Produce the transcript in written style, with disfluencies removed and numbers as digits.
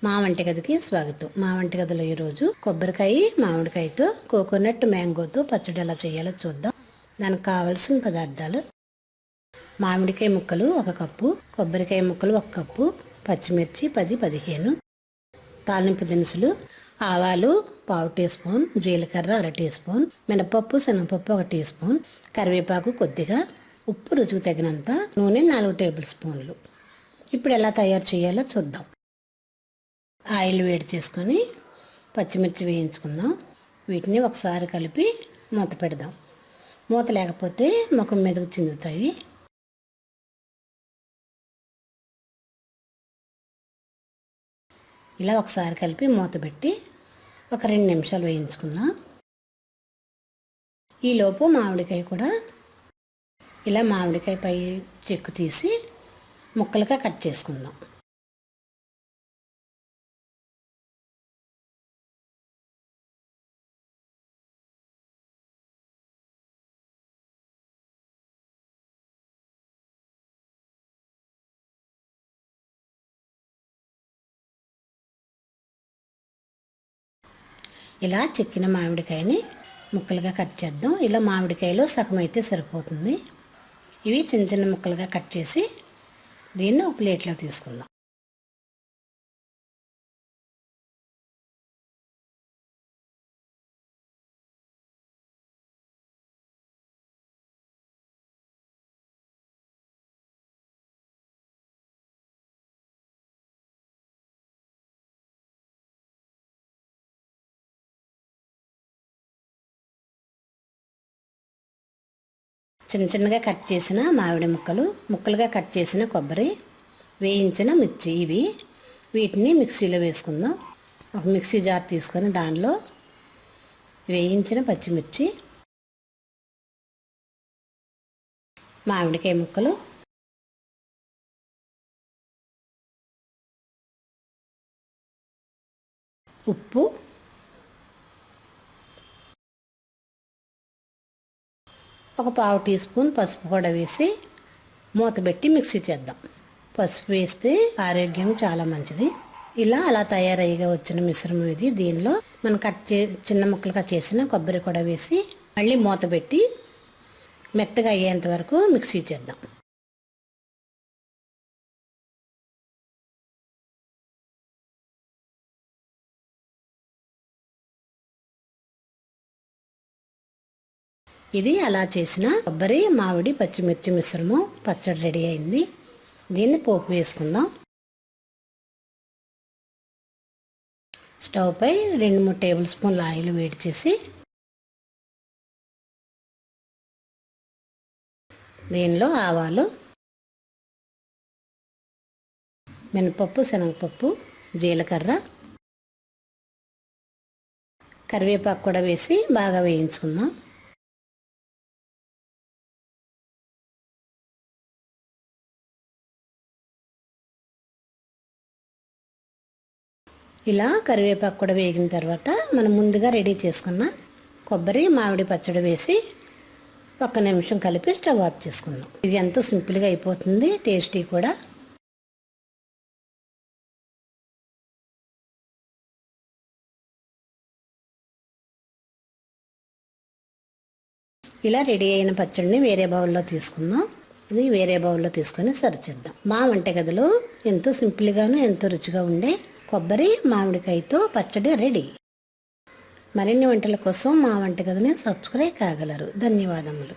మా వంటగదికి స్వాగతం. మా వంటగదిలో ఈరోజు కొబ్బరికాయ మామిడికాయతో కోకోనట్ మ్యాంగోతో పచ్చడి ఎలా చేయాలో చూద్దాం. దానికి కావాల్సిన పదార్థాలు: మామిడికాయ ముక్కలు 1 కప్పు, కొబ్బరికాయ ముక్కలు 1 కప్పు, పచ్చిమిర్చి 10-15, తాలింపు దినుసులు ఆవాలు 1/2 టీ స్పూన్, జీలకర్ర 1/2 టీ స్పూన్, మినపప్పు శనగపప్పు 1 టీ స్పూన్, కరివేపాకు కొద్దిగా, ఉప్పు రుచికి తగినంత, నూనె 4 టేబుల్ స్పూన్లు. ఇప్పుడు ఎలా తయారు చేయాలో చూద్దాం. ఆయిల్ వేడి చేసుకొని పచ్చిమిర్చి వేయించుకుందాం. వీటిని ఒకసారి కలిపి మూత పెడదాం. మూత లేకపోతే ముఖం మీదకు చిందుతాయి. ఇలా ఒకసారి కలిపి మూత పెట్టి ఒక 2 నిమిషాలు వేయించుకుందాం. ఈలోపు మామిడికాయ కూడా ఇలా మామిడికాయ పై చెక్కు తీసి ముక్కలుగా కట్ చేసుకుందాం. ఇలా చెక్కిన మామిడికాయని ముక్కలుగా కట్ చేద్దాం. ఇలా మామిడికాయలో సగం అయితే సరిపోతుంది. ఇవి చిన్న చిన్న ముక్కలుగా కట్ చేసి దీన్ని ఒక ప్లేట్లో తీసుకుందాం. చిన్న చిన్నగా కట్ చేసిన మామిడి ముక్కలుగా కట్ చేసిన కొబ్బరి, వేయించిన మిర్చి వీటిని మిక్సీలో వేసుకుందాం. ఒక మిక్సీ జార్ తీసుకొని దానిలో వేయించిన పచ్చిమిర్చి, మామిడికాయ ముక్కలు, ఉప్పు, ఒక 1/2 టీ స్పూన్ పసుపు కూడా వేసి మూత పెట్టి మిక్సీ చేద్దాం. పసుపు వేస్తే ఆరోగ్యం చాలా మంచిది. అలా తయారయ్యగా వచ్చిన మిశ్రమం ఇది. దీనిలో మనం చిన్న ముక్కలుగా చేసిన కొబ్బరి కూడా వేసి మళ్ళీ మూత పెట్టి మెత్తగా అయ్యేంత వరకు మిక్సీ చేద్దాం. ఇది అలా చేసిన కొబ్బరి మామిడి పచ్చిమిర్చి మిశ్రమం పచ్చడి రెడీ అయింది. దీన్ని పోపు వేసుకుందాం. స్టవ్ పై 2-3 టేబుల్ స్పూన్ల ఆయిల్ వేడి చేసి దీనిలో ఆవాలు, మినపప్పు శనగపప్పు, జీలకర్ర, కరివేపాకు కూడా వేసి బాగా వేయించుకుందాం. ఇలా కరివేపాకు కూడా వేగిన తర్వాత మనం ముందుగా రెడీ చేసుకున్న కొబ్బరి మామిడి పచ్చడి వేసి 1 నిమిషం కలిపి స్టవ్ ఆఫ్ చేసుకుందాం. ఇది ఎంతో సింపుల్గా అయిపోతుంది, టేస్టీ కూడా. ఇలా రెడీ అయిన పచ్చడిని వేరే బౌల్లో తీసుకుందాం. ఇది వేరే బౌల్లో తీసుకొని సర్వ్ చేద్దాం. మా వంటగదిలో ఎంతో సింపుల్గాను ఎంతో రుచిగా ఉండే కొబ్బరి మామిడికాయతో పచ్చడి రెడీ. మరిన్ని వంటల కోసం మా వంటగదిని సబ్స్క్రైబ్ కాగలరు. ధన్యవాదములు.